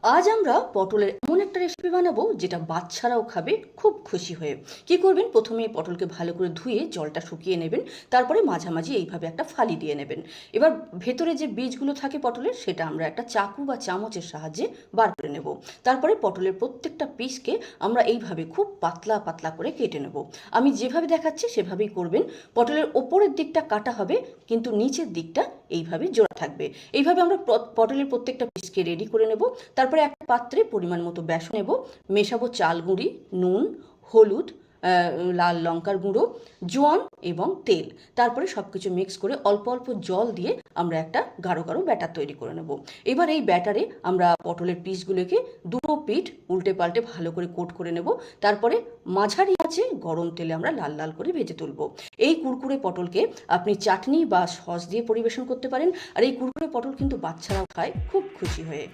আজ আমরা পটলের এমন একটা রেসিপি বানাবো যেটা বাচ্চারাও খাবে খুব খুশি হয়ে। কি করবেন, প্রথমে পটলকে ভালো করে ধুয়ে জলটা শুকিয়ে নেবেন। তারপরে মাঝামাঝি এইভাবে একটা ফালি দিয়ে নেবেন। এবার ভেতরে যে বীজগুলো থাকে পটলের, সেটা আমরা একটা চাকু বা চামচের সাহায্যে বার করে নেব। তারপরে পটলের প্রত্যেকটা পিসকে আমরা এইভাবে খুব পাতলা পাতলা করে কেটে নেব। আমি যেভাবে দেখাচ্ছি সেভাবেই করবেন। পটলের ওপরের দিকটা কাটা হবে, কিন্তু নিচের দিকটা এইভাবে জোড়া থাকবে। এইভাবে আমরা পটলের প্রত্যেকটা পিসকে রেডি করে নেব। তারপরে একটা পাত্রে পরিমাণ মতো বেসন নেব, মেশাবো চাল গুঁড়ি, নুন, হলুদ, লাল লঙ্কার গুঁড়ো, জোয়ান এবং তেল। তারপরে সব কিছু মিক্স করে অল্প অল্প জল দিয়ে আমরা একটা গাঢ় গাঢ় ব্যাটার তৈরি করে নেব। এবার এই ব্যাটারে আমরা পটলের পিসগুলোকে দুটো পিঠ উল্টে পাল্টে ভালো করে কোট করে নেব। তারপরে মাঝারি আঁচে গরম তেলে আমরা লাল লাল করে ভেজে তুলব। এই কুরকুরে পটলকে আপনি চাটনি বা সস দিয়ে পরিবেশন করতে পারেন। আর এই কুরকুরে পটল কিন্তু বাচ্চারাও খায় খুব খুশি হয়ে।